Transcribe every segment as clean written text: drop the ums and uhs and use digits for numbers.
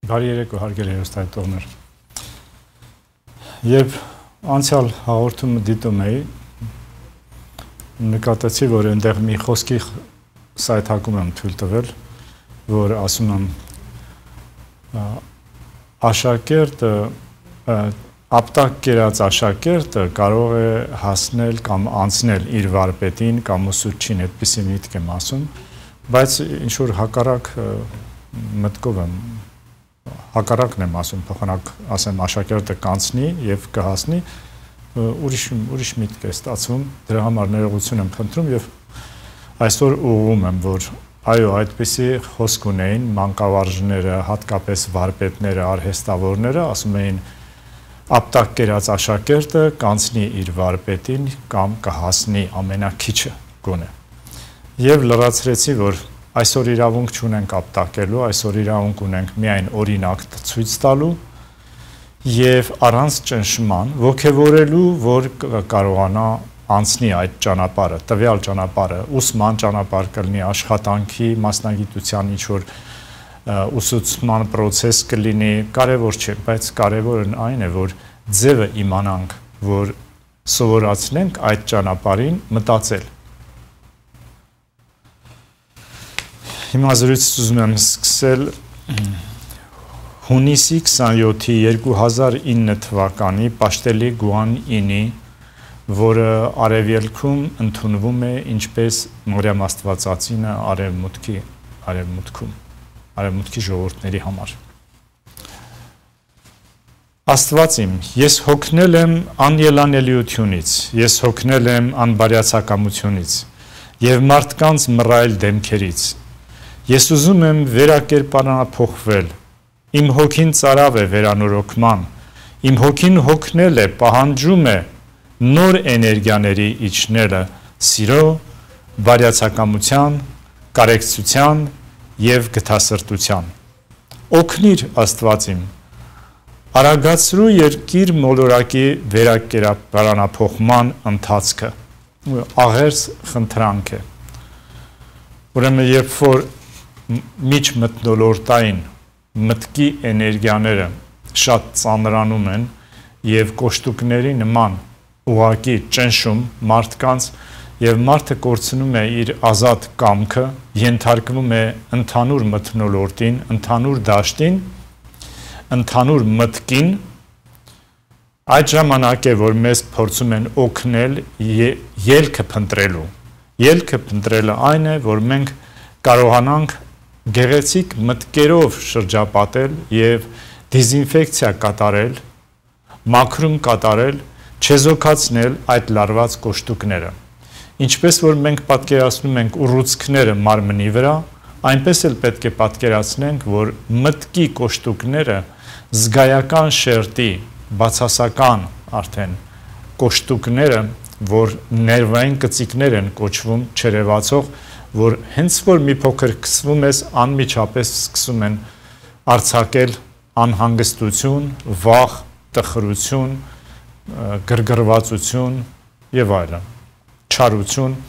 Բարի երեկո հարգելի հեռուստադիտողներ։ Երբ անցյալ հաղորդումը դիտում էի, նկատեցի, որ այնտեղ մի խոսքի սայթակում եմ թույլ տվել, որ ասում եմ աշակերտը ապտակ կերած աշակերտը կարող է հասնել կամ անցնել իր վարպետին կամ ուսուցչին, այդպիսի միտք եմ ասում, բայց ինչ որ հակառակ մտքով եմ հակառակն եմ ասում, փոխանակ ասեմ աշակերտը կանցնի եւ կհասնի, ուրիշ միտք է ստացվում, դրա համար ներողություն եմ խնդրում եւ այսօր ուղղում եմ, որ այո, այդպիսի խոսք ունեին մանկավարժները, հատկապես վարպետները, արհեստավորները, ասում էին ապտակ կերած աշակերտը կանցնի իր վարպետին կամ կհասնի ամենակիչը գոնե։ Եվ լրացրեցի, որ այսօր իրավունք չունենք ապտակելու, այսօր իրավունք ունենք միայն օրինակ ցույց տալու եւ առանց ճնշման ոգևորելու, որ կարողանա անցնի այդ ճանապարհը, տվյալ ճանապարհը, ուսման ճանապարհ կլինի, աշխատանքի, մասնագիտության ինչ-որ ուսուցման process կլինի, կարևոր չէ, բայց կարևորն այն է, որ ձևը իմանանք, որ սովորացնենք այդ ճանապարհին մտածել։ Հիմա զրույցս ուզում եմ սկսել հունիսի 27-ի 2009 թվականի Պաշտելի Գուան-ինի, որը արևելքում ընդունվում է ինչպես Մորյամ Աստվածածինը արևմուտքի ժողովուրդների համար։ Աստված իմ, ես հոգնել եմ անելանելիությունից, ես հոգնել եմ անբարյացակամությունից եւ մարդկանց մռայլ դեմքերից։ Ես ուզում եմ վերակերպարանափոխվել, իմ հոգին ծարավ է վերանորոգման, իմ հոգին հոգնել է, պահանջում է նոր էներգիաների իջնելը, սիրո, բարյացակամության, կարեկցության եւ գթասրտության։ Օգնիր Աստված իմ, արագացրու երկիր մոլորակի վերակերպարանափոխման ընթացքը, աղերս խնդրանք է։ Ուրեմն երբ որ միջ մթնոլորտային մտքի էներգիաները շատ ծանրանում են եւ կոշտուկների նման ուղակի ճնշում մարդկանց եւ մարդը կորցնում է իր ազատ կամքը, ենթարկվում է ընդհանուր մթնոլորտին, ընդհանուր դաշտին, ընդհանուր մտքին, այդ ժամանակ է, որ մեզ փորձում են օգնել ելքը փնտրելու։ Ելքը փնտրելը այն է, որ մենք կարողանանք գեղեցիկ մտքերով շրջապատել եւ դեզինֆեկցիա կատարել, մաքրում կատարել, չեզոքացնել այդ լարված կոշտուկները։ Ինչպես որ մենք պատկերացնում ենք ուռուցքները մարմնի վրա, այնպես էլ պետք է պատկերացնենք, որ մտքի կոշտուկները զգայական շերտի, բացասական արդեն կոշտուկները, որ ներվային կծիկներ են կոչվում չերևացող, որ հենց որ մի փոքր կսվում ես, անմիջապես սկսում են արձակել անհանգստություն, վախ, տխրություն, գրգռվածություն եւ այլն, չարություն։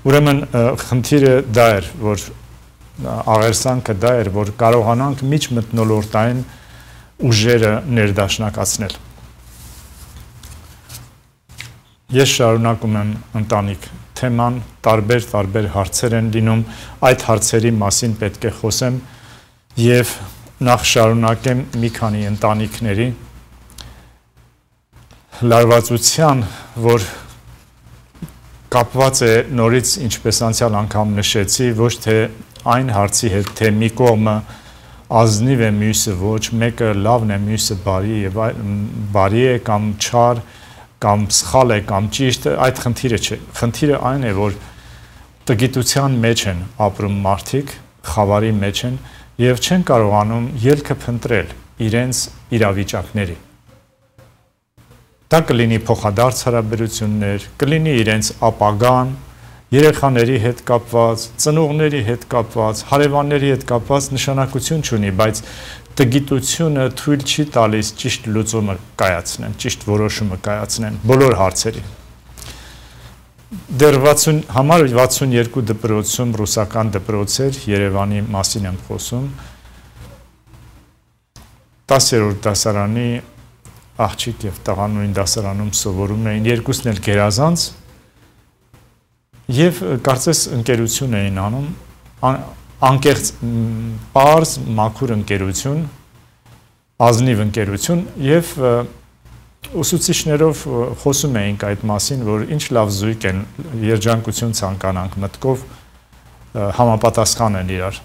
Ուրեմն խնդիրը դա էր, որ աղերսանքը դա էր, որ կարողանանք միջմթնոլորտային ուժերը ներդաշնակացնել։ Ես շարունակում եմ ընտանիք թեման, տարբեր հարցեր են լինում, այդ հարցերի մասին պետք է խոսեմ եւ նախ շարունակեմ մի քանի ընտանիքների լարվածության, որ կապված է նորից, ինչպես անցյալ անգամ նշեցի, ոչ թե այն հարցի հետ, թե մի կողմը ազնիվ է, մյուսը ոչ, մեկը լավն է, մյուսը բարի է կամ չար, կամ սխալ է, կամ ճիշտ է, այդ խնդիրը չէ։ Խնդիրը այն է, որ տգիտության մեջ են ապրում մարդիկ, խավարի մեջ են եւ չեն կարողանում ելքը փնտրել իրենց իրավիճակների։ Դա կլինի փոխադարձ հարաբերություններ, կլինի իրենց ապագան, երեխաների հետ կապված, ծնողների հետ կապված, հարևանների հետ կապված նշանակություն չունի, բայց տգիտությունը թույլ չի տալիս ճիշտ լուծումը կայացնեն, ճիշտ որոշումը կայացնեն բոլոր հարցերի։ Դեռ համար 62 դպրոցում ռուսական դպրոցեր, Երևանի մասին եմ խոսում, 10-րդ դասարանի աղջիկ եւ տղա նույն դասարանում սովորում էին, երկուսն էլ գերազանց եւ կարծես ընկերություն էին անում, անկեղծ պարզ մաքուր ընկերություն, ազնիվ ընկերություն եւ ուսուցիչներով խոսում էինք այդ մասին, որ ինչ լավ զույգ են, երջանկություն ցանկանանք մտքով համապատասխան են իրար։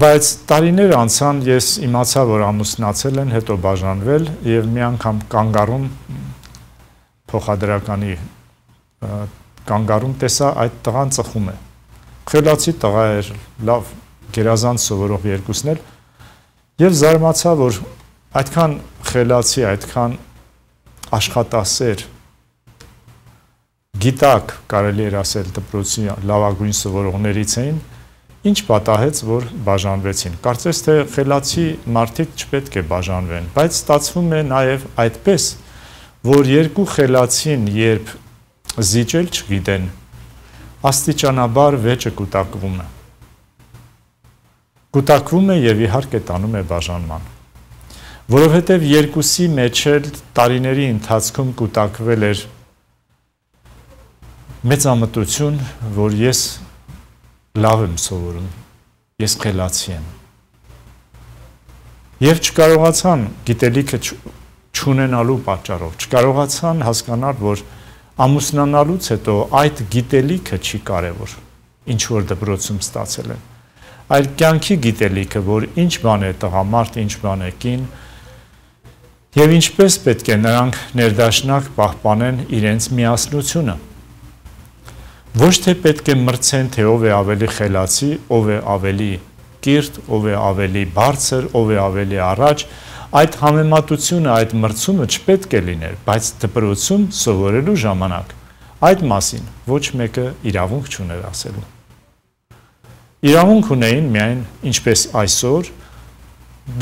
Բայց տարիներ անցան, ես իմացա, որ ամուսնացել են, հետո բաժանվել եւ մի անգամ կանգառում փոխադրականի կանգառում տեսա այդ տղան ծխում է։ Խելացի տղա էր, լավ գերազանց սովորող երկուսն էլ եւ զարմացա, որ այդքան խելացի, այդքան աշխատասեր, գիտակ, կարելի էր ասել դպրոցի լավագույն սովորողներից էին, ինչ պատահեց, որ բաժանվեցին։ Կարծես թե խելացի մարդիկ չպետք է բաժանվեն, բայց ստացվում է նաև այդպես, որ երկու խելացին, երբ զիջել չգիտեն, աստիճանաբար վեճը կուտակվում է։ Կուտակվում է եւ իհարկե տանում է բաժանման։ Որովհետև երկուսի մեջ էլ տարիների ընթացքում կուտակվել էր մեծամտություն, որ ես լավ եմ սովորում, ես խելացի եմ։ Եվ չկարողացան գիտելիքը չունենալու պատճառով, չկարողացան հասկանալ, որ ամուսնանալուց հետո այդ գիտելիքը չի կարևոր, ինչ որ դպրոցում ստացել են, այլ կյանքի գիտելիքը, որ ինչ բան է տղամարդ, ինչ բան է կին, եւ ինչպես պետք է նրանք ներդաշնակ պահպանեն իրենց միասնությունը։ Ոչ թե պետք է մրցեն, թե ով է ավելի խելացի, ով է ավելի կիրթ, ով է ավելի բարձր, ով է ավելի առաջ, այդ համեմատությունը, այդ մրցումը չպետք է լիներ, բայց դպրոցում սովորելու ժամանակ այդ մասին ոչ մեկը իրավունք չուներ ասելու։ Իրավունք ունեին միայն, ինչպես այսօր,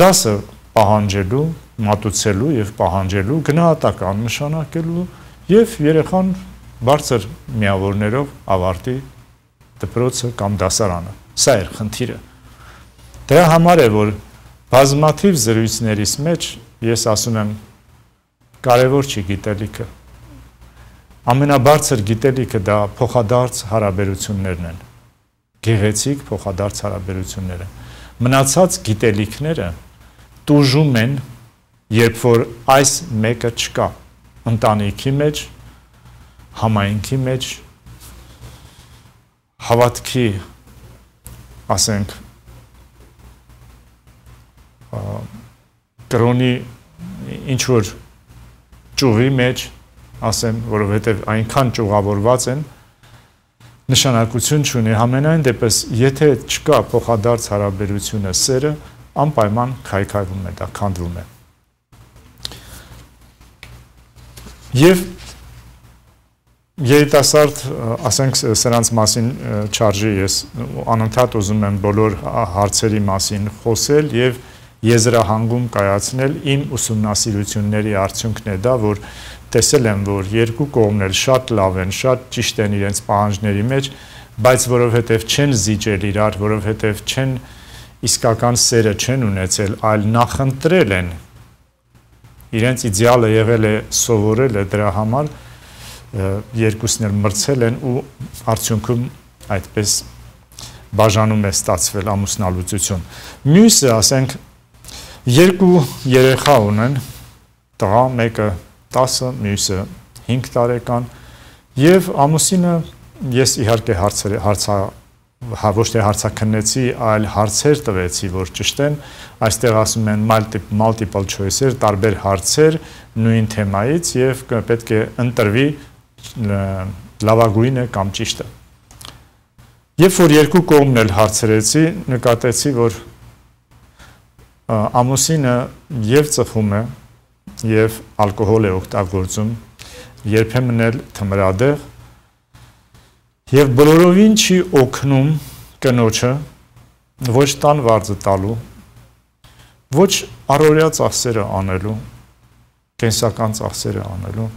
դասը պահանջելու, մատուցելու եւ պահանջելու, գնահատական նշանակելու եւ երեխան բարձր միավորներով ավարտի դպրոցը կամ դասարանը։ Սա էր խնդիրը։ Դրա համար է, որ բազմաթիվ զրույցներիս մեջ ես ասում եմ, կարևոր չի գիտելիքը։ Ամենաբարձր գիտելիքը դա փոխադարձ հարաբերություններն են։ Գեղեցիկ փոխադարձ հարաբերությունները։ Մնացած գիտելիքները տուժում են, երբ որ այս մեկը չկա ընտանիքի մեջ, համայնքի մեջ, հավատքի, ասենք, կրոնի ինչ որ ճյուղի մեջ, ասեմ, որովհետև այնքան ճյուղավորված են, նշանակություն չունի, համենայն դեպս, եթե չկա փոխադարձ հարաբերությունը, սերը, անպայման քայքայվում է, դա քանդվում է։ Եվ երիտասարդ, ասենք, սրանց մասին չարժի, ես անընդհատ ուզում եմ բոլոր հարցերի մասին խոսել եւ եզրահանգում կայացնել իմ ուսումնասիրությունների արդյունքն է դա, որ տեսել եմ, որ երկու կողմն էլ շատ լավ են, շատ ճիշտ են իրենց պահանջների մեջ, բայց որովհետեւ չեն զիջել իրար, որովհետեւ չեն իսկական սերը չեն ունեցել, այլ նախընտրել են, իրենց իդեալը եղել է սովորել է դրա համար, երկուսն էլ մրցել են ու արդյունքում այդպես բաժանում է ստացվել ամուսնալուծություն։ Մյուսը, ասենք, երկու երեխա ունեն, տղա մեկը 10, մյուսը 5 տարեկան, եւ ամուսինը ես իհարկե ոչ թե հարցաքննեցի, այլ հարցեր տվեցի, որ ճշտեն, այստեղ ասում են multiple choice-եր, տարբեր հարցեր նույն թեմայից եւ պետք է ընտրվի լավագույնը կամ ճիշտը։ Երբ որ երկու կողմն էլ հարցրեցի, նկատեցի, որ ամուսինը եւ ծխում է, եւ ալկոհոլ է օգտագործում, երբեմն էլ թմրադեղ, եւ բոլորովին չի օգնում կնոջը ոչ տան վարձը տալու, ոչ առօրյա ծախսերը անելու, կենսական ծախսերը անելու,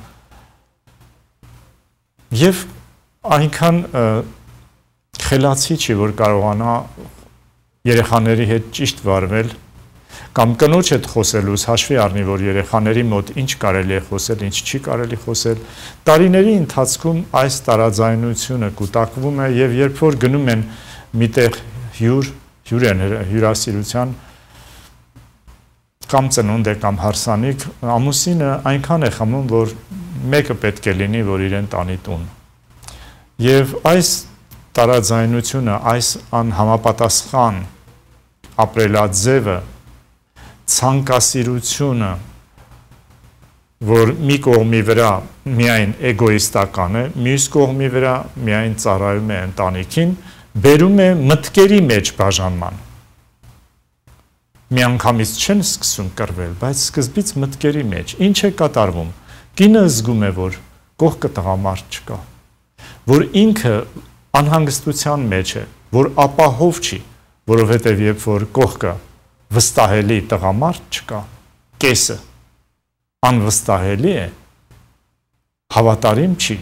եւ այնքան խելացի չի, որ կարողանա երեխաների հետ ճիշտ վարվել, կամ կնոջ հետ խոսելուց հաշվի առնի, որ երեխաների մոտ ինչ կարելի է խոսել, ինչ չի կարելի խոսել, տարիների ընթացքում այս տարաձայնությունը կուտակվում է եւ երբ որ գնում են միտեղ հյուրասիրության կամ ծնունդ է կամ հարսանիք, ամուսինը այնքան է խմում, որ մեկը պետք է լինի, որ իրեն տանի տուն։ Եվ այս տարաձայնությունը, այս անհամապատասխան ապրելաձևը, ցանկասիրությունը, որ մի կողմի վրա միայն էգոիստական է, մյուս կողմի վրա միայն ծառայում է ընտանիքին, բերում է մտքերի մեջ բաժանման։ Միանգամից չեն սկսում կռվել, բայց սկզբից մտքերի մեջ։ Ինչ է կատարվում։ Կինը զգում է, որ կողքը տղամարդ չկա, որ ինքը անհանգստության մեջ է, որ ապահով չի, որովհետև երբ որ կողքը վստահելի տղամարդ չկա, կեսը անվստահելի է, հավատարիմ չի։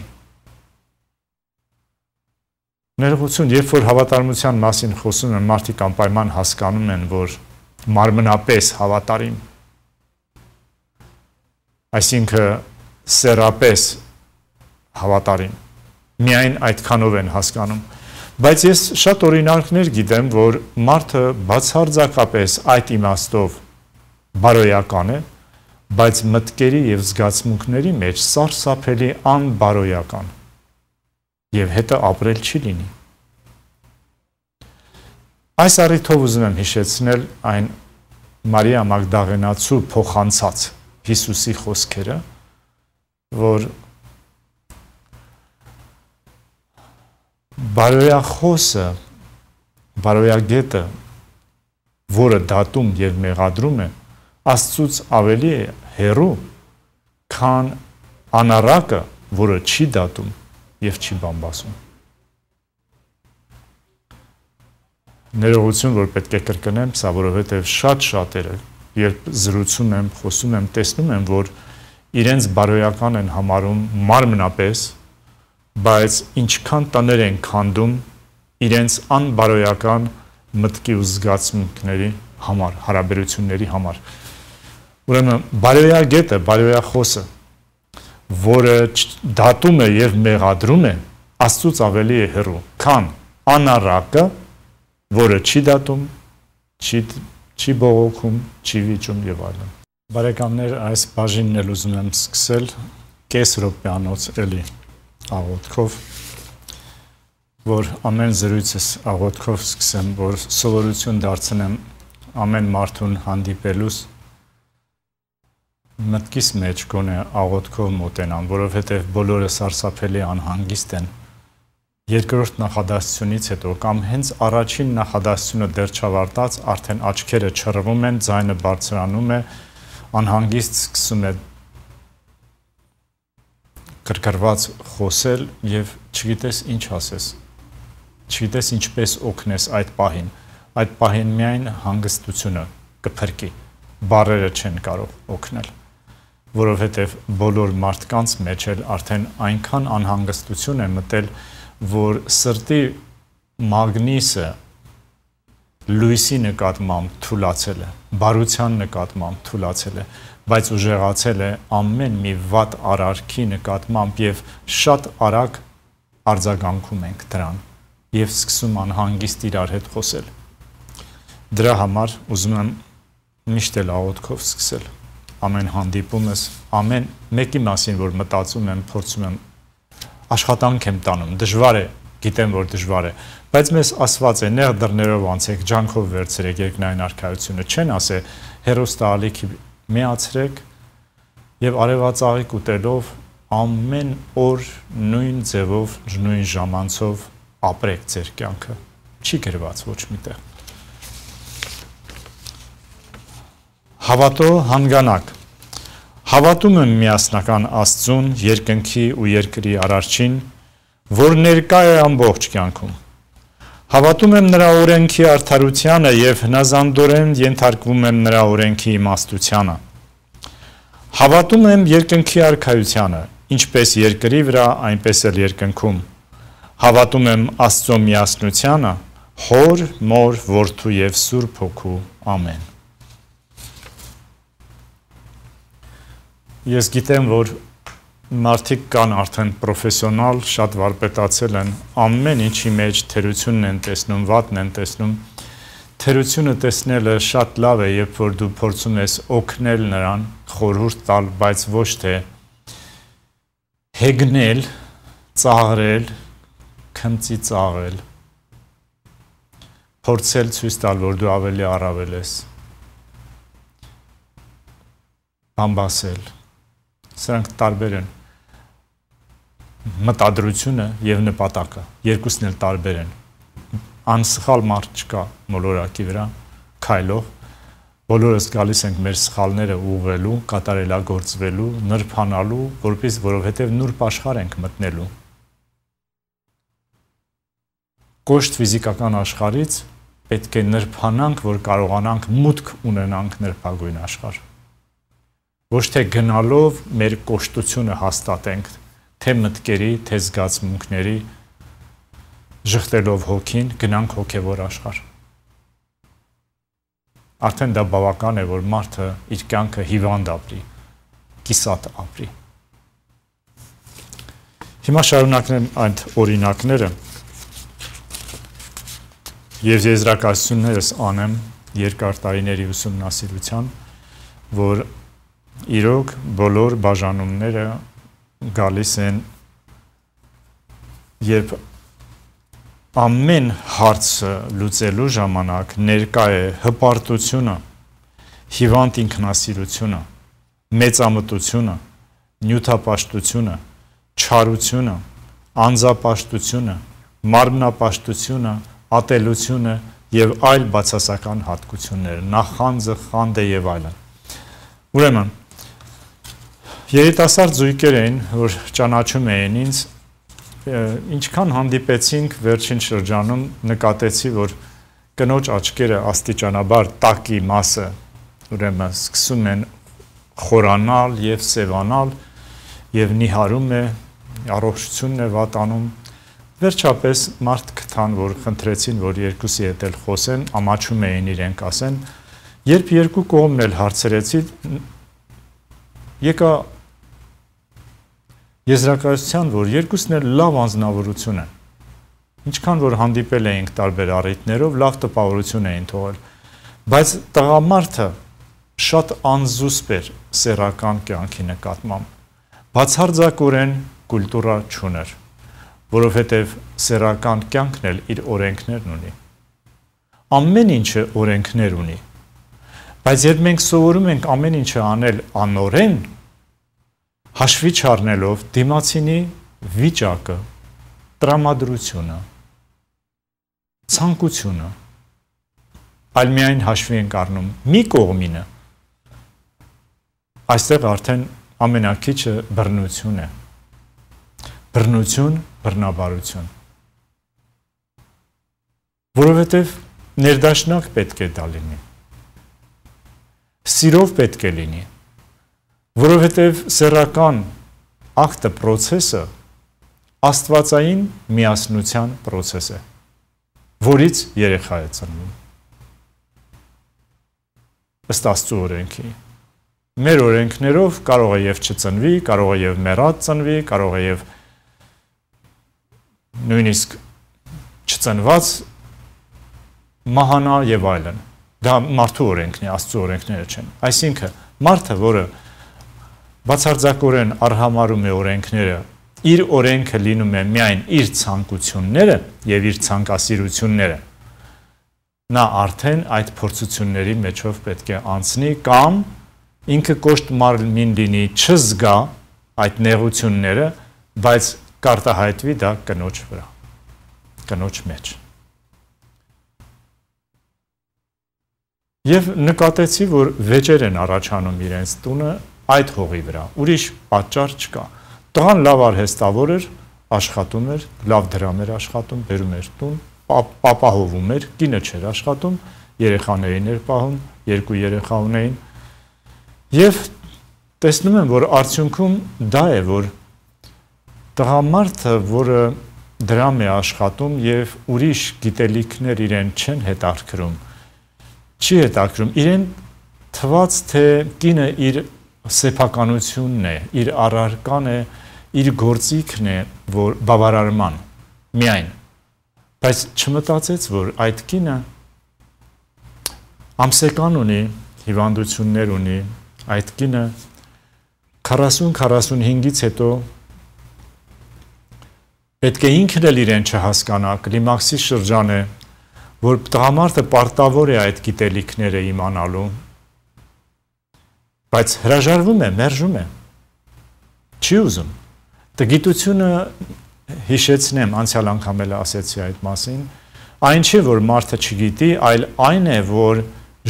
Ներողություն, երբ որ հավատարմության մասին խոսում են, մարդիկ անպայման հասկանում են, որ մարմնապես հավատարիմ, այսինքն սեռապես հավատարիմ, միայն այդքանով են հասկանում։ Բայց ես շատ օրինակներ գիտեմ, որ մարդը բացարձակապես այդ իմաստով բարոյական է, բայց մտքերի եւ զգացմունքների մեջ սարսափելի անբարոյական եւ հետը ապրել չի լինի։ Այս առիթով ուզում եմ հիշեցնել այն Մարիա Մագդաղենացու փոխանցած Հիսուսի խոսքերը, որ բարոյախոսը, բարոյագետը, որը դատում եւ մեղադրում է, Աստծուց ավելի է հեռու, քան անառակը, որը չի դատում եւ չի բամբասում։ Ներողություն, որ պետք է կրկնեմ, սա որովհետեւ շատ շատերը, երբ զրուցում եմ, խոսում եմ, տեսնում եմ, որ իրենց բարոյական են համարում մարմնապես, բայց ինչքան տներ են քանդում իրենց անբարոյական մտքի ու զգացմունքների համար, հարաբերությունների համար։ Ուրեմն բարոյագետը, բարոյախոսը, որը դատում է եւ մեղադրում է, Աստծուց ավելի է հեռու, քան անառակը, որը չի դատում, չի բողոքում, չի վիճում եւ այլն։ Բարեկամներ, այս բաժինն էլ ուզում եմ սկսել կես րոպեանոց էլի աղոթքով, որ ամեն զրույցս աղոթքով սկսեմ, որ սովորություն դարձնեմ ամեն մարդուն հանդիպելուս մտքիս մեջ գոնե աղոթքով մոտենամ, որովհետև բոլորը սարսափելի անհանգիստ են երկրորդ նախադասությունից հետո կամ հենց առաջին նախադասությունը դեռ չավարտած արդեն աչքերը չռվում են, ձայնը բարձրանում է, անհանգիստ սկսում է կրկրված խոսել եւ չգիտես ինչ ասես, չգիտես ինչպես օգնես այդ պահին միայն հանգստությունը կփրկի, բառերը չեն կարող օգնել, որովհետեւ բոլոր մարդկանց մեջ էլ արդեն այնքան անհանգստություն է մտել, որ սրտի մագնիսը լույսի նկատմամբ թուլացել է, բարության նկատմամբ թուլացել է, բայց ուժեղացել է ամեն մի վատ արարքի նկատմամբ եւ շատ արագ արձագանքում ենք դրան եւ սկսում անհանգիստ իրար հետ խոսել։ Դրա համար ուզում եմ միշտ էլ աղոթքով սկսել ամեն հանդիպումս, ամեն մեկի մասին, որ մտածում եմ, փորձում եմ, աշխատանք եմ տանում, դժվար է, գիտեմ, որ դժվար է, բայց մեզ ասված է, նեղ դռներով անցեք, ջանքով վերցրեք երկնային արքայությունը, չեն ասե, հեռուստաալիքի միացրեք եւ արևածաղիկ ուտելով ամեն օր նույն ձևով, նույն ժամանցով ապրեք ձեր կյանքը, չի գրված ոչ միտեղ։ Հավատո հանգանակ։ Հավատում եմ միասնական Աստծուն, երկնքի ու երկրի արարչին, որ ներկա է ամբողջ կյանքում։ Հավատում եմ նրա օրենքի արդարությանը եւ հնազանդորեն ենթարկվում եմ նրա օրենքի իմաստությանը։ Հավատում եմ երկնքի արքայությանը, ինչպես երկրի վրա, այնպես էլ երկնքում։ Հավատում եմ Աստծո միասնությանը, Հոր, Մոր, Որդու եւ Սուրբ Հոգու։ Ամեն։ ես գիտեմ, որ մարդիկ կան արդեն պրոֆեսիոնալ, շատ վարպետացել են, ամեն ինչի մեջ թերությունն են տեսնում, վատն են տեսնում։ Թերությունը տեսնելը շատ լավ է, երբ որ դու փորձում ես օգնել նրան, խորհուրդ տալ, բայց ոչ թե հեգնել, ծաղրել, քմծի ծաղել, փորձել ցույց տալ, որ դու ավելի առավել ես, բամբասել, սրանք տարբեր են, մտադրությունը և նպատակը, երկուսն էլ տարբեր են, անսխալ մարդ չկա մոլորակի վրա, քայլող, բոլորս գալիս ենք մեր սխալները ուղղելու, կատարելագործվելու, նրբանալու, որովհետև նուրբ աշխարհ ենք մտնելու։ Կոշտ ֆիզիկական աշխարհից պետք է նրբանանք, որ կարողանանք մուտք ունենանք նրբագույն աշխարհ։ Ոչ թե գնալով մեր կոշտությունը հաստատենք, թե մտքերի, թե զգացմունքների, ժխտելով հոգին, գնանք հոգևոր աշխարհ։ Արդեն դա բավական է, որ մարդը իր կյանքը հիվանդ ապրի, կիսատ ապրի։ Հիմա շարունակեմ այդ օրինակները և եզրակացություններս անեմ երկար տարիների ուսումնասիրության, որ իրոք բոլոր բաժանումները գալիս են, երբ ամեն հարցը լուծելու ժամանակ ներկա է հպարտությունը, հիվանդ ինքնասիրությունը, մեծամտությունը, նյութապաշտությունը, չարությունը, անձապաշտությունը, մարմնապաշտությունը, ատելությունը և այլ բացասական հատկություններ, նախանձը, խանդը և այլն։ Ուրեմն, երիտասարդ զույգեր էին, որ ճանաչում էին ինձ, ինչքան հանդիպեցինք վերջին շրջանում նկատեցի, որ կնոջ աչքերը աստիճանաբար տակի մասը ուրեմն սկսում են խորանալ և սևանալ և նիհարում է, առողջությունն է վատանում։ Վերջապես մարդ գտան, որ խնդրեցին, որ երկուսի հետ էլ խոսեն, ամաչում էին իրենք ասեն, երբ երկու կողմն էլ հարցրեցի, եկա եզրակացության, որ երկուսն էլ լավ անձնավորություն են, ինչքան որ հանդիպել էինք տարբեր առիթներով, լավ տպավորություն էին թողել, բայց տղամարդը շատ անզուսպ էր սեռական կյանքի նկատմամբ, բացարձակորեն կուլտուրա չուներ, որովհետև սեռական կյանքն էլ իր օրենքներն ունի, ամեն ինչը օրենքներ ունի, բայց երբ մենք սովորում ենք ամեն ինչը անել անօրեն, հաշվի չառնելով դիմացինի վիճակը, տրամադրությունը, ցանկությունը, այլ միայն հաշվի ենք առնում մի կողմինը, այստեղ արդեն ամենակիչը բռնություն է, բռնություն, բռնաբարություն, որովհետև ներդաշնակ պետք է դա լինի, սիրով պետք է լինի, որովհետև սեռական ակտը պրոցեսը աստվածային միասնության պրոցես է, որից երեխա է ծնվում։ Ըստ Աստծո օրենքի։ Մեր օրենքներով կարող է և չծնվի, կարող է և մեռած ծնվի, կարող է և նույնիսկ չծնված մահանա և այլն։ Դա մարդու օրենքն է, Աստծո օրենքները չեն։ Այսինքն, մարդը, որը բացարձակորեն արհամարում է օրենքները, իր օրենքը լինում է միայն իր ցանկությունները և իր ցանկասիրությունները, նա արդեն այդ փորձությունների մեջով պետք է անցնի կամ ինքը կոշտ մարմին լինի չզգա այդ նեղությունները, բայց կարտահայտվի դա կնոջ վրա, կնոջ մեջ։ Եվ նկատեցի, որ վեճեր են առաջանում իրենց տունը այդ հողի վրա, ուրիշ պատճառ չկա։ Տղան լավ արհեստավոր էր, աշխատում էր, լավ դրամ էր աշխատում, բերում էր տուն, պապահովում էր, կինը չէր աշխատում, երեխաներին էր պահում, 2 երեխա ունեին։ Եվ տեսնում եմ, որ արդյունքում դա է, որ տղամարդը, որը դրամ է աշխատում և ուրիշ գիտելիքներ իրեն չեն հետաքրքրում, չի հետաքրքրում, իրեն թված, թե կինը իր սեփականությունն է, իր առարկան է, իր գործիքն է, որ բավարարման միայն, բայց չմտածեց, որ այդ կինը ամսական ունի, հիվանդություններ ունի, այդ կինը 40-45-ից հետո պետք է ինքն էլ իրեն չհասկանա, կլիմաքսի շրջան է, որ տղամարդը պարտավոր է այդ գիտելիքները իմանալու, բայց հրաժարվում է, մերժում է, չի ուզում։ Գիտությունը հիշեցնեմ, անցյալ անգամ էլ ասեցի այդ մասին, այն չի, որ մարդը չգիտի, այլ այն է, որ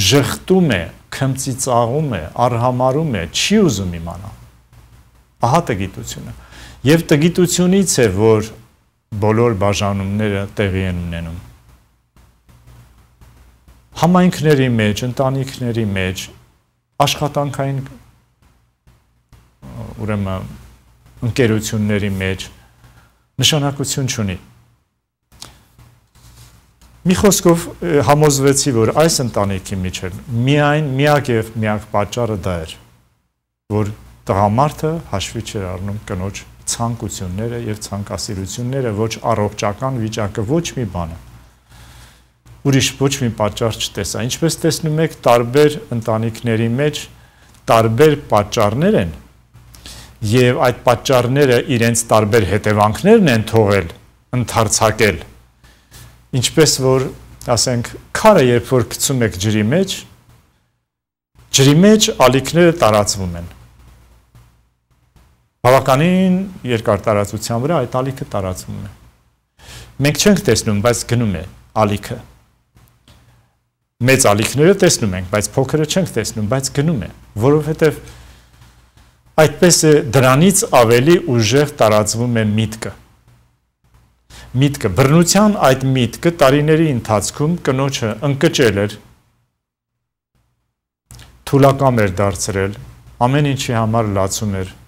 ժխտում է, քմծիծաղում է, արհամարում է, չի ուզում իմանալ։ Ահա տգիտությունը։ Եվ տգիտությունից է, որ բոլոր բաժանումները տեղի են ունենում։ Համայնքների մեջ, ընտանիքների մեջ, աշխատանքային ուրեմն ընկերությունների մեջ նշանակություն չունի։ Մի խոսքով համոզվեցի, որ այս ընտանիքի միջև միակ եւ միակ պատճառը դա էր, որ տղամարդը հաշվի չէր առնում կնոջ ցանկությունները եւ ցանկասիրությունները, ոչ առողջական վիճակը, ոչ մի բանը։ Ուրիշ ոչ մի պատճառ չտեսա։ Ինչպես տեսնում եք, տարբեր ընտանիքների մեջ տարբեր պատճառներ են եւ այդ պատճառները իրենց տարբեր հետևանքներն են թողել, ընդարձակել։ Ինչպես որ, ասենք, քարը երբ որ գցում եք ջրի մեջ ալիքները տարածվում են։ Բավականին երկար տարածության վրա այդ ալիքը տարածվում է։ Մենք չենք տեսնում, բայց գնում է ալիքը։ Մեծ ալիքները տեսնում ենք, բայց փոքրը չենք տեսնում, բայց գնում է, որովհետև այդպես է դրանից ավելի ուժեղ տարածվում է միտքը։ Միտքը, բռնության այդ միտքը տարիների ընթացքում կնոջը ընկճել էր, թուլակամ էր դարձրել, ամեն ինչի համար լացում էր,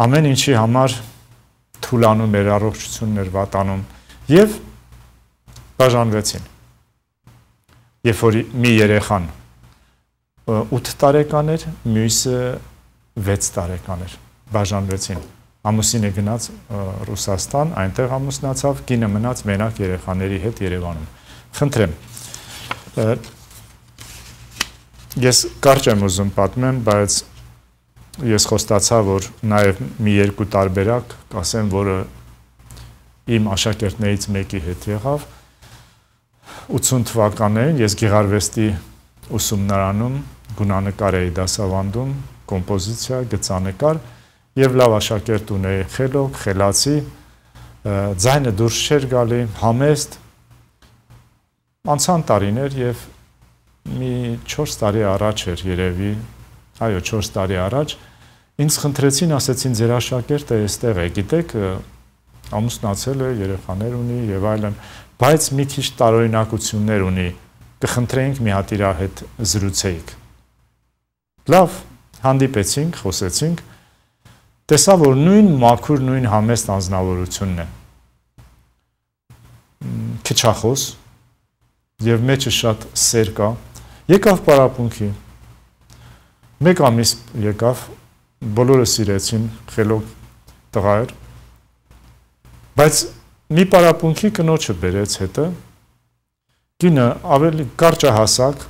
ամեն ինչի համար թուլանում էր, առողջությունն էր վատանում եւ բաժանվեցին։ Երբ որ մի երեխան 8 տարեկան էր, մյուսը 6 տարեկան էր, բաժանվեցին։ Ամուսինը գնաց Ռուսաստան, այնտեղ ամուսնացավ, կինը մնաց մենակ երեխաների հետ Երևանում։ Խնդրեմ, ես կարճ եմ ուզում պատմեմ, բայց ես խոստացա, որ նաև մի երկու տարբերակ կասեմ, որը իմ աշակերտներից մեկի հետ եղավ։ 80 թվականներին ես գեղարվեստի ուսումնարանում գունանկար էի դասավանդում, կոմպոզիցիա, գծանկար եւ լավ աշակերտ ունեի, խելոք, խելացի, ձայնը դուրս չէր գալի, համեստ։ Անցան տարիներ եւ մի 4 տարի առաջ էր երևի, այո, 4 տարի առաջ ինձ խնդրեցին, ասեցին ձեր աշակերտը այստեղ է, գիտեք, ամուսնացել է, երեխաներ ունի եւ այլն, բայց մի քիչ տարօրինակություններ ունի, կխնդրեինք մի հատ իր հետ զրուցեիք։ Լավ, հանդիպեցինք, խոսեցինք, տեսա, որ նույն մաքուր, նույն համեստ անձնավորությունն է։ Քչախոս եւ մեջը շատ սեր կա։ Եկավ պարապմունքի։ Մեկ ամիս եկավ, բոլորը սիրեցին, խելոք տղա էր։ Բայց մի պարապմունքի կնոջը բերեց հետը, կինը ավելի կարճահասակ,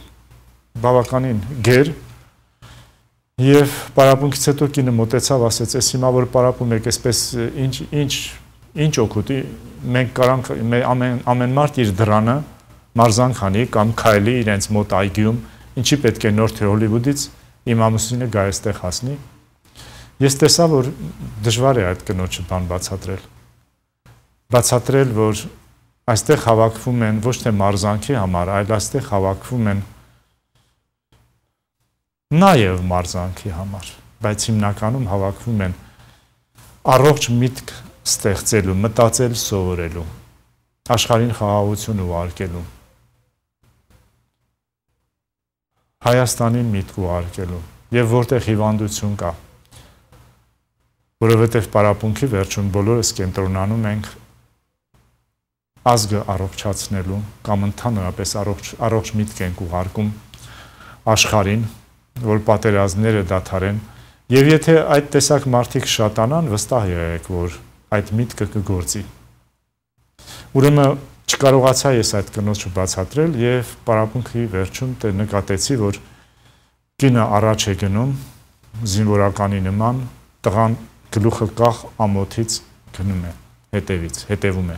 բավականին գեր, եւ պարապմունքից հետո կինը մոտեցավ, ասեց, «Էս հիմա որ պարապում եք, այսպես ինչ օգուտ, մենք կարանք ամեն մարդ իր դռանը մարզանք անի կամ քայլի իրենց մոտ այգիում, ինչի պետք է նոր թե Հոլիվուդից իմ ամուսինը գա այստեղ հասնի»։ Ես տեսա, որ դժվար է այդ կնոջը բան բացատրել, որ այստեղ հավաքվում են ոչ թե մարզանքի համար, այլ այստեղ հավաքվում են նաև մարզանքի համար, բայց հիմնականում հավաքվում են առողջ միտք ստեղծելու, մտածել սովորելու, աշխարհին խաղաղություն ուղարկելու, Հայաստանին միտք ուղարկելու եւ որտեղ հիվանդություն կա, որովհետեւ պարապմունքի վերջում բոլորս կենտրոնանում ենք ազգը առողջացնելու կամ ընդհանրապես առողջ միտք ենք ուղարկում աշխարհին, որ պատերազմները դադարեն, եւ եթե այդ տեսակ մարդիկ շատանան, վստահ եղեք, որ այդ միտքը կգործի։ Ուրեմն չկարողացա ես այդ կնոջը բացատրել եւ պարապմունքի վերջում նկատեցի, որ կինը առաջ է գնում զինվորականի նման, տղան գլուխը կախ ամոթից գնում է, հետևում է։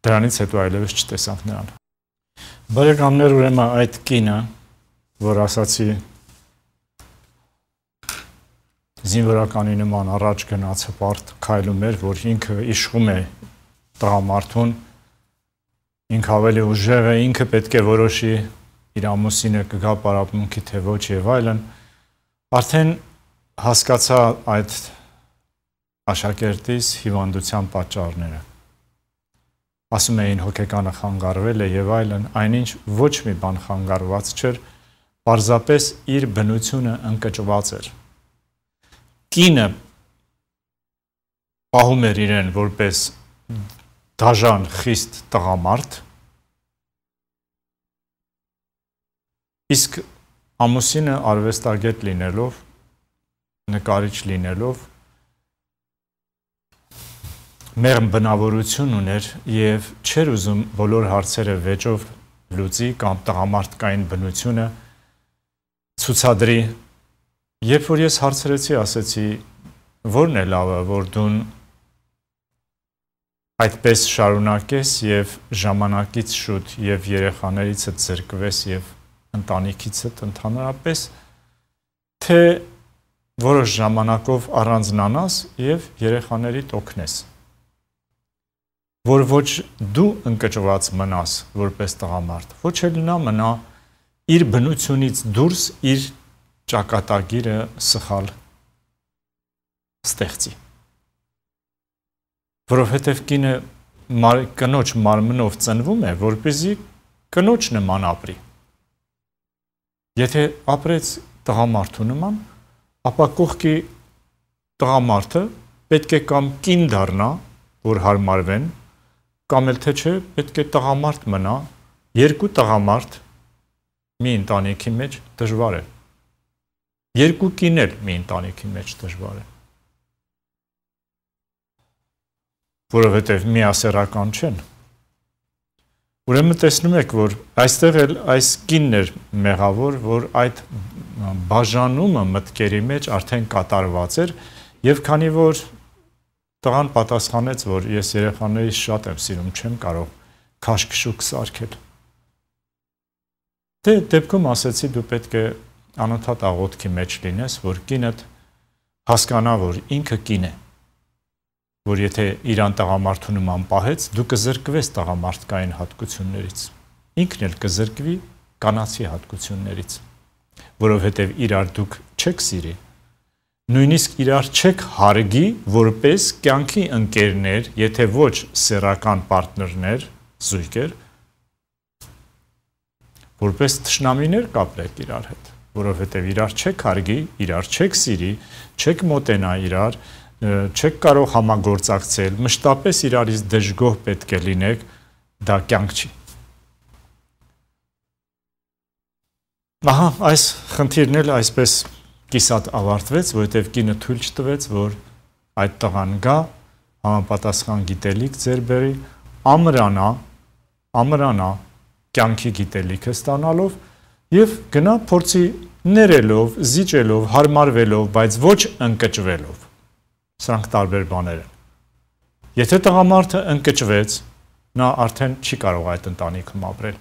Դրանից հետո այլևս չտեսանք նրան։ Բարեկամներ, ուրեմն այդ կինը, որ ասացի զինվորականի նման առաջ գնաց հպարտ քայլում էր, որ ինքը իշխում է տղամարդուն, ինքը ավելի ուժեղ է, ինքը պետք է որոշի իր ամուսինը կգա պարապմունքի թե ոչ եւ այլն, արդեն հասկացա այդ աշակերտիս հիվանդության պատճառները։ Ասում էին հոգեկանը խանգարվել է եւ այլն, այնինչ ոչ մի բան խանգարված չէր, պարզապես իր բնությունը ընկճված էր։ Կինը պահում էր իրեն որպես դաժան խիստ տղամարդ, իսկ ամուսինը արվեստագետ լինելով, նկարիչ լինելով, մեղմ բնավորություն ուներ եւ չէր ուզում բոլոր հարցերը վեճով լուծի կամ տղամարդկային բնությունը ցուցադրի։ Երբ որ ես հարցրեցի, ասեցի, որն է լավը, որ դու այդպես շարունակես եւ ժամանակից շուտ եւ երեխաներիցդ զրկվես եւ ընտանիքիցդ ընդհանրապես, թե որոշ ժամանակով առանձնանաս եւ երեխաներիդ օգնես, որ ոչ դու ընկճված մնաս որպես տղամարդ, ոչ էլ նա մնա իր բնությունից դուրս իր ճակատագիրը սխալ ստեղծի։ Որովհետև կինը կնոջ մարմնով ծնվում է, որպեսզի կնոջ նման ապրի։ Եթե ապրեց տղամարդու նման, ապա կողքի տղամարդը պետք է կամ կին դառնա, որ հարմարվեն, կամ էլ թե չէ, պետք է տղամարդ մնա, երկու տղամարդ մի ընտանիքի մեջ դժվար է։ Երկու կին էլ մի ընտանիքի մեջ դժվար է։ Որովհետև միասեռական չեն։ Ուրեմն տեսնում եք, որ այստեղ էլ այս կինն էր մեղավոր, որ այդ բաժանումը մտքերի մեջ արդեն կատարված էր, եւ քանի որ տղան պատասխանեց, որ ես երեխաներից շատ եմ սիրում, չեմ կարող քաշքշուկ սարքել։ Դե դեպքում ասեցի, դու պետք է անընդհատ աղոթքի մեջ լինես, որ կինդ հասկանա, որ ինքը կին է, որ եթե իրան տղամարդու նման պահեց, դու կզրկվես տղամարդկային հատկություններից, ինքն էլ կզրկվի կանացի հատկություններից, որովհետև իրար դուք չեք սիրի, նույնիսկ իրար չեք հարգի որպես կյանքի ընկերներ, եթե ոչ սեռական պարտներներ, զույգեր, որպես թշնամիներ կապրեք իրար հետ, որովհետև իրար չեք հարգի, իրար չեք սիրի, չեք մոտենա իրար, չեք կարող համագործակցել, մշտապես իրարից դժգոհ պետք է լինեք, դա կյանք չի։ Ահա, այս խնդիրն էլ այսպես կիսատ ավարտվեց, որովհետև կինը թույլ չտվեց, որ այդ տղան գա, համապատասխան գիտելիք ձեռ բերի, ամրանա կյանքի գիտելիքը ստանալով եւ գնա փորձի ներելով, զիջելով, հարմարվելով, բայց ոչ ընկճվելով։ Սրանք տարբեր բաներ են։ Եթե տղամարդը ընկճվեց, նա արդեն չի կարող այդ ընտանիքում ապրել։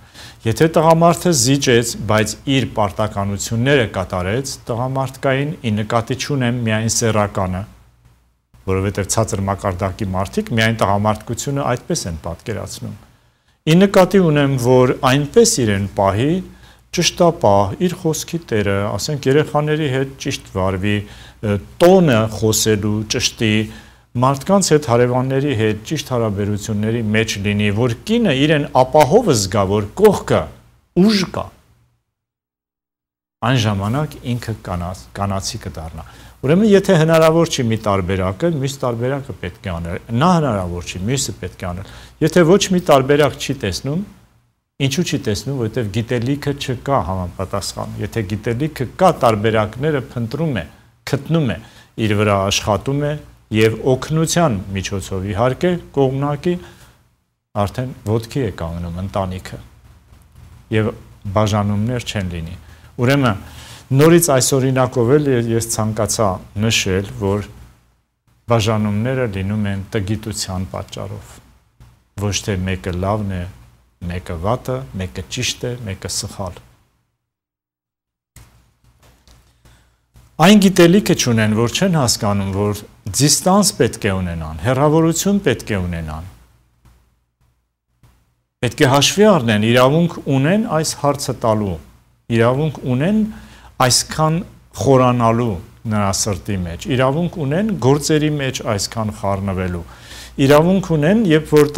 Եթե տղամարդը զիջեց, բայց իր պարտականությունները կատարեց, տղամարդկային ի նկատի չունեմ միայն սեռականը, որովհետև ցածր մակարդակի մարդիկ միայն տղամարդկությունը այդպես են պատկերացնում։ Ի նկատի ունեմ, որ այնպես իրեն պահի, ճշտապահ, իր խոսքի տերը, ասենք երեխաների հետ ճիշտ վարվի, տոնը խոսելու ճշտի, մարդկանց հետ հարևանների հետ ճիշտ հարաբերությունների մեջ լինի, որ կինը իրեն ապահով զգա, որ կողքը ուժ կա, այն ժամանակ ինքը կանացի կդառնա։ Ուրեմն եթե հնարավոր չի մի տարբերակը, մյուս տարբերակը պետք է անել, նա հնարավոր չի, մյուսը պետք է անել։ Եթե ոչ մի տարբերակ չի տեսնում, Ինչու չի տեսնում, որովհետև գիտելիքը չկա համապատասխան։ Եթե գիտելիքը կա, տարբերակները փնտրում է, գտնում է, իր վրա աշխատում է եւ օգնության միջոցով իհարկե կողմնակի արդեն ոտքի է կանգնում ընտանիքը եւ բաժանումներ չեն լինի։ Ուրեմն նորից այս օրինակով էլ ես ցանկացա նշել, որ բաժանումները լինում են տգիտության պատճառով։ Ոչ թե մեկը լավն է, մեկը վատը, մեկը ճիշտ է, մեկը սխալ։ Այն գիտելիքը չունեն, որ չեն հասկանում, որ դիստանս պետք է ունենան, հեռավորություն պետք է ունենան։ Պետք է հաշվի առնեն, իրավունք ունեն այս հարցը տալու, իրավունք ունեն այսքան խորանալու նրա սրտի մեջ, իրավունք ունեն գործերի մեջ այսքան խառնվելու, իրավունք ունեն, երբ որ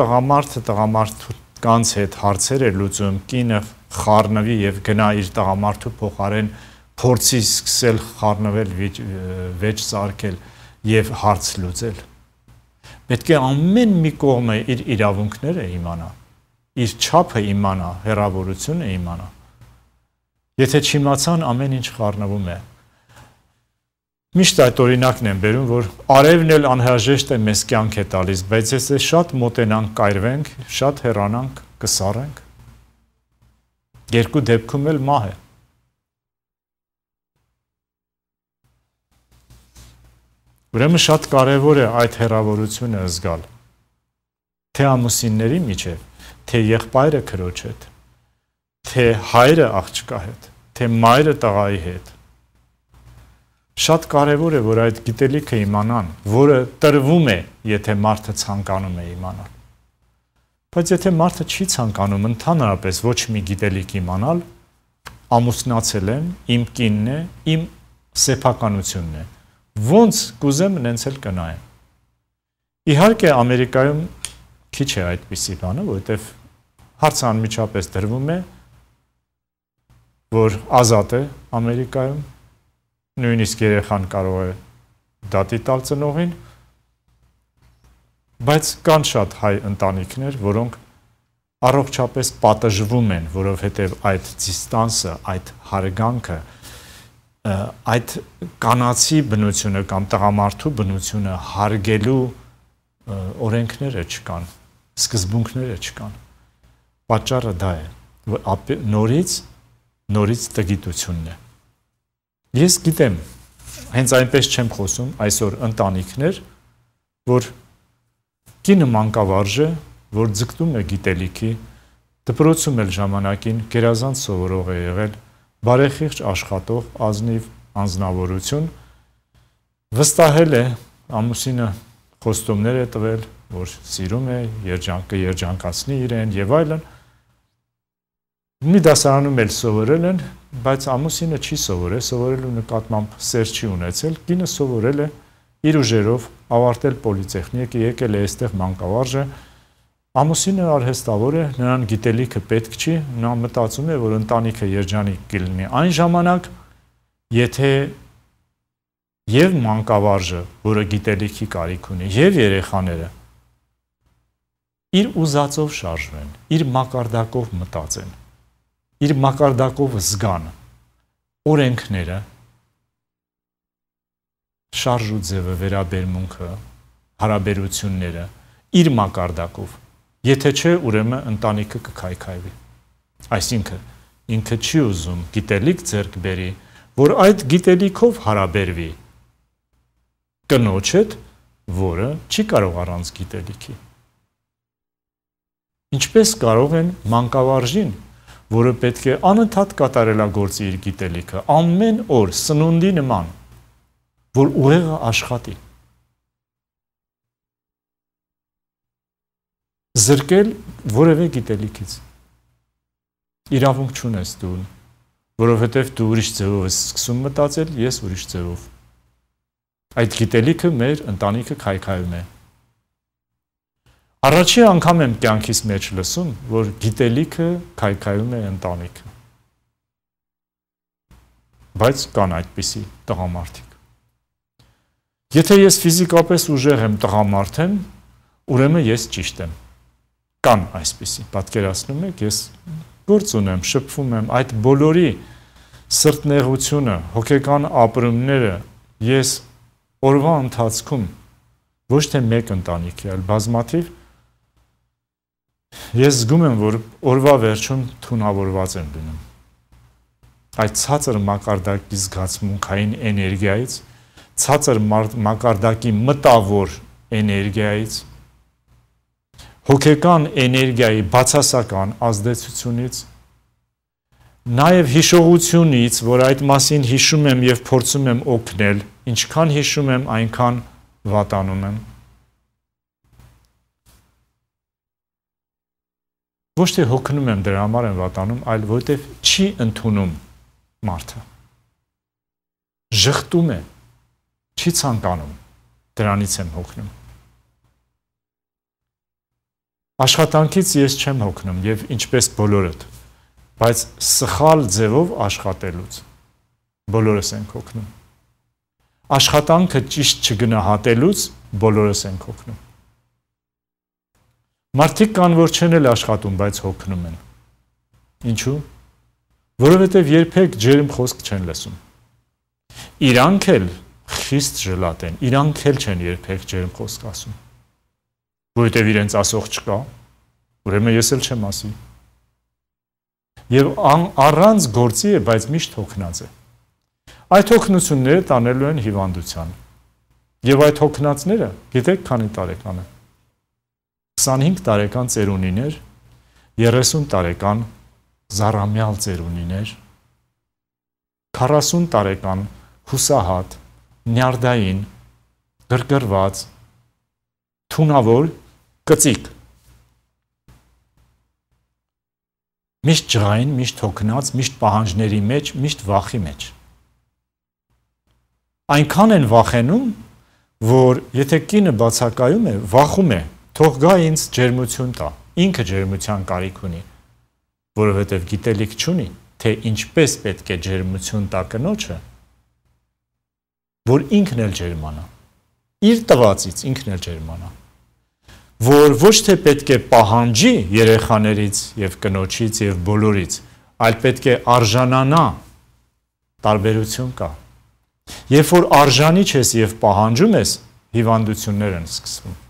տղամարդկանց հետ հարցեր է լուծում, կինը խառնվի եւ գնա իր տղամարդու փոխարեն փորձի սկսել խառնվել, վեճ սարքել եւ հարց լուծել։ Պետք է ամեն մի կողմը իր իրավունքները իմանա, իր չափը իմանա, հեռավորությունը իմանա։ Եթե չիմացան, ամեն ինչ խառնվում է։ Միշտ այդ օրինակն եմ բերում, որ արևն էլ անհրաժեշտ է մեզ կյանք է տալիս, բայց եթե շատ մոտենանք, կայրվենք, շատ հեռանանք, կսառենք։ Երկու դեպքում էլ մահ է։ Ուրեմն շատ կարևոր է այդ հեռավորությունը զգալ, թե ամուսինների միջև, թե եղբայրը քրոջ հետ, թե հայրը աղջկա հետ, թե մայրը տղայի հետ։ Շատ կարևոր է, որ այդ գիտելիքը իմանան, որը տրվում է, եթե մարդը ցանկանում է իմանալ։ Բայց եթե մարդը չի ցանկանում ընդհանրապես ոչ մի գիտելիք իմանալ, ամուսնացել եմ, իմ կինն է, իմ սեփականությունն է, ոնց կուզեմ նենց էլ կնայեմ։ Իհարկե Ամերիկայում քիչ է այդպիսի բանը, որովհետև հարցը անմիջապես դրվում է, որ ազատ է Ամերիկայում, նույնիսկ երեխան կարող է դատի տալ ծնողին, բայց կան շատ հայ ընտանիքներ, որոնք առողջապես պատժվում են, որովհետև այդ դիստանսը, այդ հարգանքը, այդ կանացի բնությունը կամ տղամարդու բնությունը հարգելու օրենքները չկան, սկզբունքները չկան։ Պատճառը դա է, նորից տգիտությունն է։ Ես գիտեմ, հենց այնպես չեմ խոսում այսօր ընտանիքներ, որ կինը մանկավարժ է, որ ձգտում է գիտելիքի, դպրոցում էլ ժամանակին գերազանց սովորող է եղել, բարեխիղճ աշխատող, ազնիվ անձնավորություն, վստահել է, ամուսինը խոստումներ է տվել, որ սիրում է, երջանկացնի իրեն եւ այլն։ Մի դասարանում էլ սովորել են, բայց ամուսինը չի սովորել, սովորելու նկատմամբ սեր չի ունեցել, կինը սովորել է իր ուժերով, ավարտել պոլիտեխնիկ, եկել է այստեղ մանկավարժը, ամուսինը արհեստավոր է, նրան գիտելիքը պետք չի, նա մտածում է, որ ընտանիքը երջանիկ կլինի այն ժամանակ, եթե եւ մանկավարժը, որը գիտելիքի կարիք ունի, եւ երեխաները իր ուզածով շարժվեն, իր մակարդակով մտածեն, իր մակարդակով զգան օրենքները, շարժու ձևը, վերաբերմունքը, հարաբերությունները, իր մակարդակով, եթե չէ, ուրեմն ընտանիքը կքայքայվի։ Այսինքն, ինքը չի ուզում գիտելիք ձեռք բերի, որ այդ գիտելիքով հարաբերվի կնոջ հետ, որը չի կարող առանց գիտելիքի։ Ինչպես կարող են մանկավարժին, որը պետք է անընդհատ կատարելագործի իր գիտելիքը, ամեն օր սնունդի նման, որ ուղեղը աշխատի։ Զրկել որևէ գիտելիքից։ Իրավունք չունես դու, որովհետև դու ուրիշ ձևով ես սկսում մտածել, ես ուրիշ ձևով։ Այդ գիտելիքը մեր ընտանիքը քայքայում է։ Առաջի անգամ եմ կյանքիս մեջ լսում, որ գիտելիքը քայքայում է ընտանիքը։ Բայց կան այդպիսի տղամարդիկ։ Եթե ես ֆիզիկապես ուժեղ եմ, տղամարդ եմ, ուրեմն ես ճիշտ եմ։ Կան այսպիսի, պատկերացնում եք, ես գործ ունեմ, շփվում եմ, այդ բոլորի սրտնեղությունը, հոգեկան ապրումները ես օրվա ընթացքում ոչ թե մեկ ընտանիքի, այլ բազմաթիվ ես զգում եմ, որ օրվա վերջում թունավորված եմ լինում։ Այդ ցածր մակարդակի զգացմունքային էներգիայից, ցածր մակարդակի մտավոր էներգիայից, հոգեկան էներգիայի բացասական ազդեցությունից, նաև հիշողությունից, որ այդ մասին հիշում եմ եւ փորձում եմ օգնել, ինչքան հիշում եմ, այնքան վատանում եմ։ Ոչ թե հոգնում եմ դրա համար եմ վատանում, այլ որտեվ չի ընդունում մարդը։ Ժխտում է, չի ցանկանում, դրանից եմ հոգնում։ Աշխատանքից ես չեմ հոգնում եւ ինչպես բոլորդ, բայց սխալ ձևով աշխատելուց բոլորս ենք հոգնում։ Աշխատանքը ճիշտ չգնահատելուց բոլորս ենք հոգնում։ Մարդիկ կան, որ չեն էլ աշխատում, բայց հոգնում են։ Ինչու՞։ Որովհետև երբեք ջերմ խոսք չեն լսում։ Իրանք էլ խիստ ժլատ են, իրանք էլ չեն երբեք ջերմ խոսք ասում։ Որովհետև իրենց ասող չկա, ուրեմն ես էլ չեմ ասի։ Եվ առանց գործի է, բայց միշտ հոգնած է։ Այդ հոգնությունները տանելու են հիվանդության։ Եվ այդ հոգնածները, գիտեք քանի տարեկան են։ 25 տարեկան ծերունիներ, 30 տարեկան զառամյալ ծերունիներ, 40 տարեկան հուսահատ, նյարդային, գրգռված, թունավոր, կծիկ։ Միշտ ջղային, միշտ հոգնած, միշտ պահանջների մեջ, միշտ վախի մեջ։ Այնքան են վախենում, որ եթե կինը բացակայում է, վախում է, թող գա ինձ ջերմություն տա, ինքը ջերմության կարիք ունի, որովհետև գիտելիք չունի, թե ինչպես պետք է ջերմություն տա կնոջը, որ ինքն էլ ջերմանա, իր տվածից ինքն էլ ջերմանա, որ ոչ թե պետք է պահանջի երեխաներից և կնոջից և բոլորից, այլ պետք է արժանանա, տարբերություն կա, երբ որ արժանի չես և պահանջում ես, հիվանդություններ են սկսվում։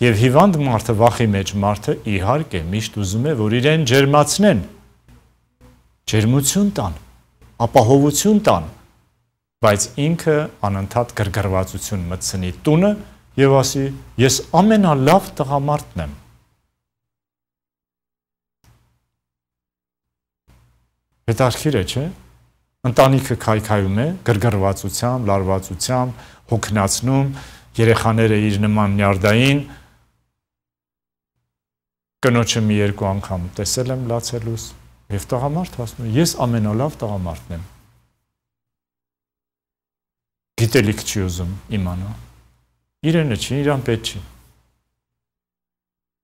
Եվ հիվանդ մարդը, վախի մեջ մարդը իհարկե միշտ ուզում է, որ իրեն ջերմացնեն, ջերմություն տան, ապահովություն տան, բայց ինքը անընդհատ գրգռվածություն մտցնի տունը եւ ասի, ես ամենալավ տղամարդն եմ։ Հետաքրքիր է, չէ՞։ Ընտանիքը քայքայում է, գրգռվածությամբ, լարվածությամբ, հոգնածնում, երեխաները իր նման նյարդային, կնոջը մի երկու անգամ տեսել եմ լացելուս, եւ տղամարդը ասում է, ես ամենալավ տղամարդն եմ։ Գիտելիք չի ուզում իմանա։ Իրենը չի, իրան պետք չի։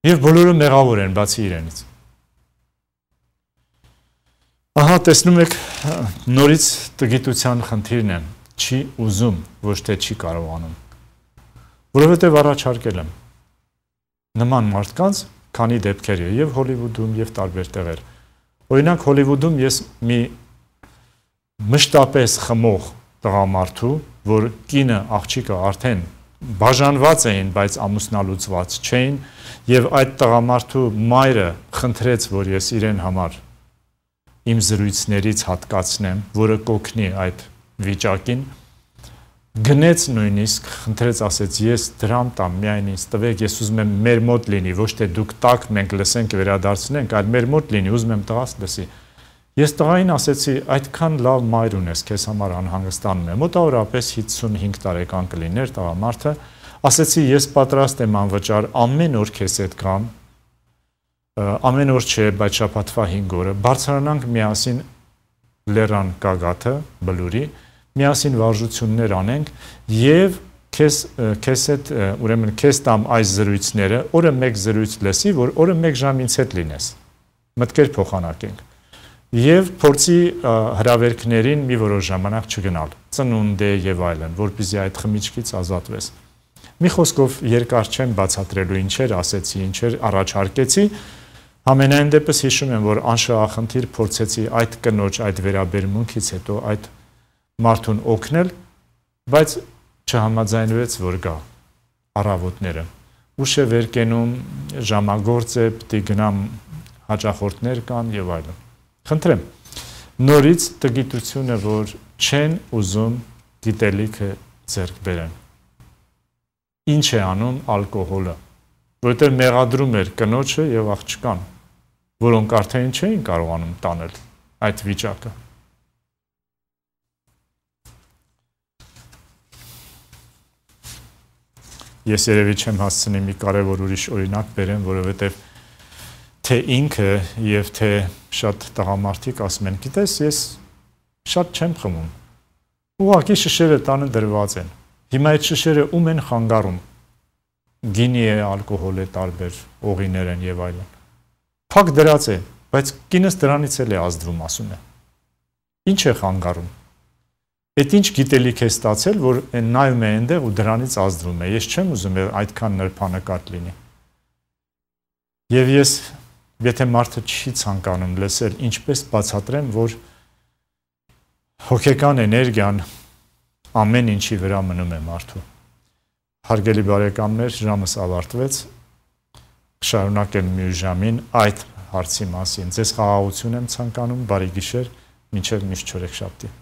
Եվ բոլորը մեղավոր են, բացի իրենից։ Ահա տեսնում եք, նորից տգիտության խնդիրն է, չի ուզում, ոչ թե չի կարողանում։ Որովհետև առաջարկել եմ նման մարդկանց քանի դեպքեր է եւ Հոլիվուդում եւ տարբեր տեղեր։ Օրինակ Հոլիվուդում ես մի մշտապես խմող տղամարդու, որ կինը աղջիկը արդեն բաժանված էին, բայց ամուսնալուծված չէին, եւ այդ տղամարդու մայրը խնդրեց, որ ես իրեն համար իմ զրույցներից հատկացնեմ, որը կօգնի այդ վիճակին, գնեց նույնիսկ, խնդրեց, ասեց, ես դրամ տամ, միայն ինձ տվեք, ես ուզում եմ մեր մոտ լինի, ոչ թե դուք տակ մենք լսենք վերադարձնենք, այլ մեր մոտ լինի, ուզում եմ տղաս լսի։ Ես տղային ասեցի, այդքան լավ մայր ունես, քեզ համար անհանգստանում եմ, մոտավորապես 55 տարեկան կլիներ տղամարդը, ասեցի, ես պատրաստ եմ անվճար ամեն օր քեզ հետ գամ, ամեն օր չէ, բայց շաբաթվա 5 օրը, բարձրանանք միասին լեռան գագաթը, բլուրի, միասին վարժություններ անենք եւ քեզ հետ ուրեմն քեզ տամ այս զրույցները, օրը 1 զրույց լսի, որ օրը 1 ժամ ինձ հետ լինես։ Մտքեր փոխանակենք։ Եվ փորձի հրավերքներին մի որոշ ժամանակ չգնալ, ծնունդ է եւ այլն, որպեսզի այդ խմիչքից ազատվես։ Մի խոսքով երկար չեմ բացատրելու ինչեր ասեցի, ինչեր առաջարկեցի, Ամենայն դեպս հիշում եմ, որ անշահախնդիր փորձեցի այդ կնոջ այդ վերաբերմունքից հետո այդ մարդուն օգնել, բայց չհամաձայնվեց, որ գա առավոտները։ Ուշ է վեր կենում, ժամագործ է, պիտի գնամ հաճախորդներ կան եւ այլն։ Խնդրեմ, նորից տգիտությունը, որ չեն ուզում գիտելիքը ձեռք բերեն։ Ինչ է անում ալկոհոլը, որովհետեւ մեղադրում էր կնոջը եւ աղջկան, որոնք արդեն չէին կարողանում տանել այդ վիճակը։ Ես երևի չեմ հասցնի մի կարևոր ուրիշ օրինակ բերեմ, որովհետեւ թե ինքը եւ թե շատ տղամարդիկ ասում են, գիտես, ես շատ չեմ խմում։ Ուղղակի շշերը տանը դրված են։ Հիմա այդ շշերը ում են խանգարում։ Գինի է, ալկոհոլ է, տարբեր օղիներ են եւ այլն։ Փակ դրած է, բայց կինս դրանից էլ է ազդվում, ասում է։ Ինչ է խանգարում։ Այդ ինչ գիտելիք է ստացել, որ նայում է այնտեղ ու դրանից ազդվում է։ Ես չեմ ուզում այդքան նրբանկատ լինի։ Եվ ես, եթե մարդը չի ցանկանում լսել, ինչպես բացատրեմ, որ հոգեկան էներգիան ամեն ինչի վրա մնում է մարդու։ Հարգելի բարեկամներ, ժամս ավարտվեց, շարունակել մյուս ժամին այդ հարցի մասին։ Ձեզ խաղաղություն եմ ցանկանում, բարի գիշեր, մինչև միշտ չորեքշաբթի։